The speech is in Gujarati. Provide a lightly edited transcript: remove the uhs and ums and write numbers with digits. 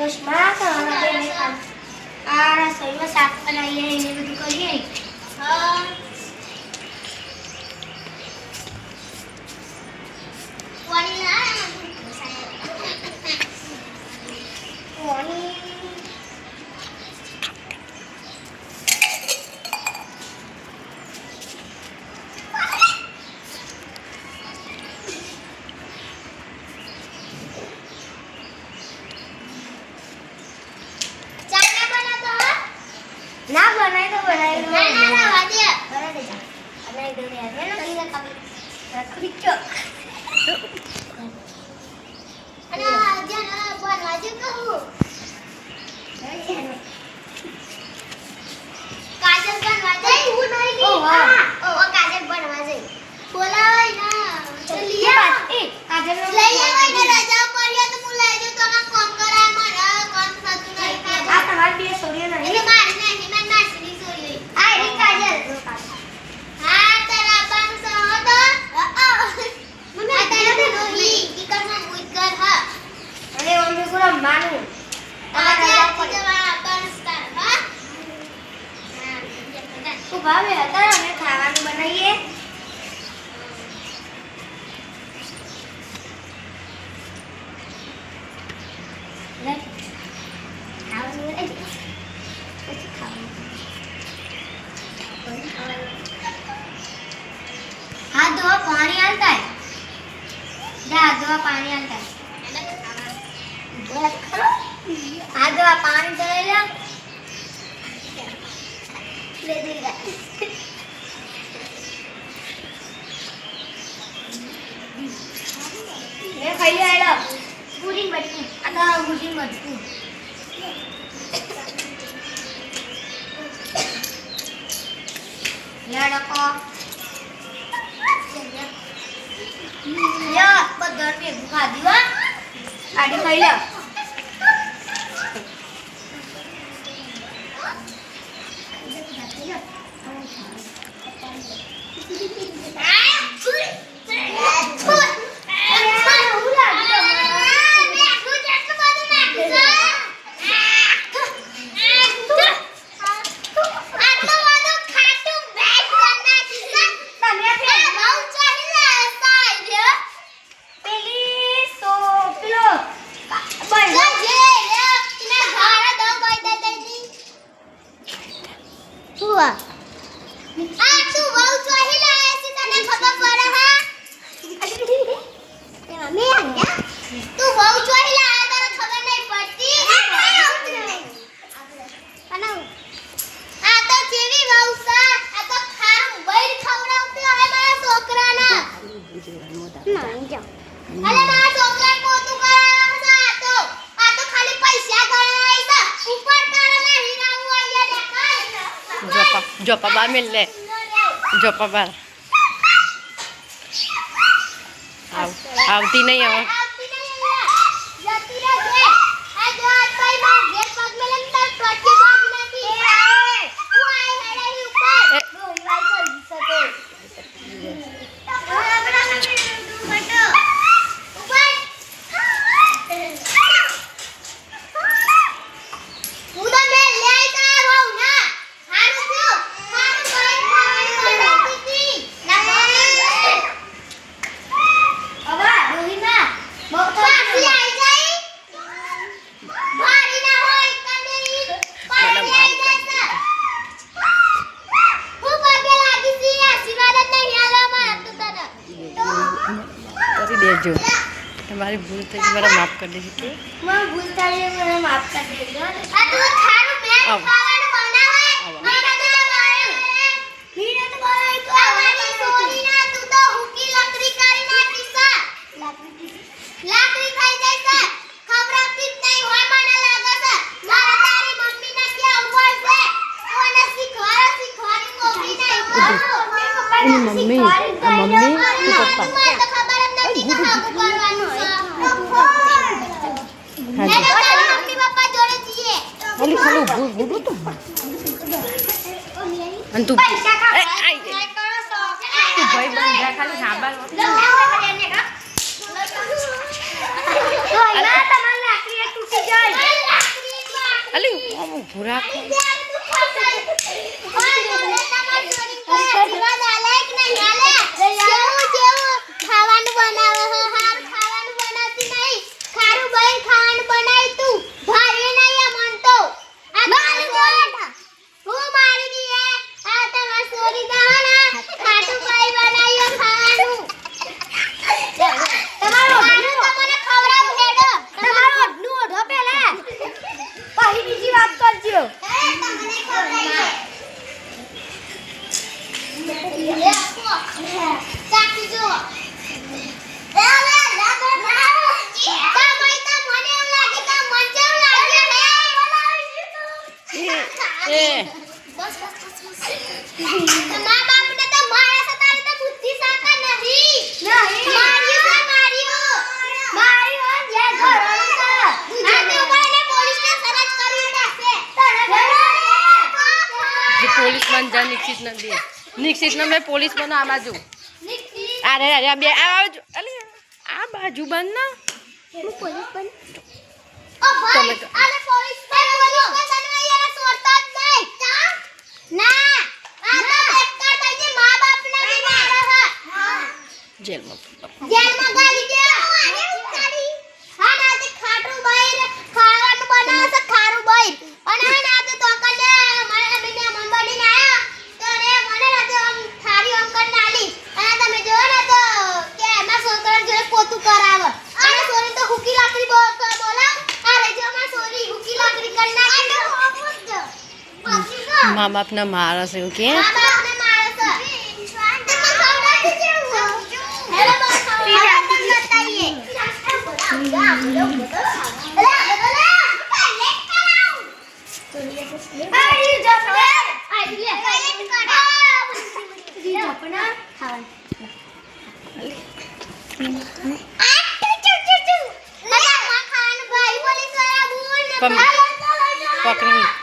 કશમાં કરવાના આ રસોઈમાં શાક બનાવીએ એને બધું કરીએ. હા પાણી ના પાણી ना बनाई तो बनाई ना वादे बना दे जा अपना इधर ले आते ना कहीं का रखियो अरे जाना बनवा दे कहूं काजल बनवा दे वो नहीं ली ओ काजल बनवा दे बोला ना चलिए ए काजल ले आवे ने राजा परिया तो मुलाय जो तो ना काम करा मारा काम साथू नहीं आ તમાર બે સોરિયો નહીં એટલે માર નહીં મેં નાસની સોરિયો આ રી કાજલ હા તારા બાનું સહો તો મને આ તારા તો નોહી ઈકર માં મુઈકર હા અને ઓમે ગુરા માનુ તમારા જવા બરસ્કાર હા તો ભાવે હતા અમે ખાવાનું બનાવીએ લે हाथ धोआ पानी आता है जा हाथ धोआ पानी आता है हाथ धोआ पानी धो ले देगा ये खाई ले आइला पूरी बच्ची आता पूरी बच्ची ya nako ya badar me buka diwa ade khaila Jopa ba mille jopa ba આવતી નહીં હવે देजो तुम्हारी भूल थी मेरा माफ कर दीजिए मैं भूल था ये मेरा माफ कर दीजिए आ तू थारो पेट खाવાનું બનાવે મેરા તો લાવે મીરા તો બોલાય તો આવાની સોરી ના તું તો હુકી લકડી કરી નાખી સા લાકડી ખાઈ જાય સા ખબરતી જ નહીં હોય મને લાગે છે મારા તારી મમ્મી ને કે ઉપર છે ઓને શીખવાડી મોકલી નહીં મમ્મી પપ્પા खाली खाली बुडू तो अन तू पैसा का आई तू भाई बन जा खाली साबाल तो ना તમારી લાકડી તૂટી જાય ઊભું રાખો. ખાવાનું બનાવે ખાવાનું બનાવતી નહીં ખારું ભાઈ ખાવાનું બનાવી તું ભાઈ નહીં મન તો આ હું મારી દી આ તમાર સોરી દાના ખાટું ભાઈ બનાવ્યો ખાવાનું તમારો ખાવાનું તમને ખવડાવ હેડો તમારો ઓઢનું ઓઢો પેલા પછી બીજી વાત કરજો તમને ખવડાવી ચાકી જો પોલીસ બન જા નિક્ષિત ને મેં પોલીસ બનો આ બાજુ અરે અરે બે આ બાજુ અલે આ બાજુ બન ના હું પોલીસ બન ઓ ભાઈ આલે પોલીસ બનવા યાર સોરતા જ નહીં ના આ તો બેકાર થઈ જે માં બાપ ના બી મારે હા જેલમાં ગાડી દે હા ના તે ખાટું બહાર ખાવાનું બનાવે છે ખારું બહાર અને હા ના તો તોકને મને મને મન બની આયા તો રે મને ના તો થારી અંકલ નાલી અને તમે જો ને તો કે એમાં છોકરા જોડે પોતું કરાવે અને સોરી તો હુકી લાકડી બોલાવ આ રે જો માં સોરી હુકી લાકડી કર નાખી મા બાપ ના મારે છે એવું કે મા બાપને મારે છે તમે ખવડાવી દેવું હેલો બસ ખવડાવી બતાઈએ પકડી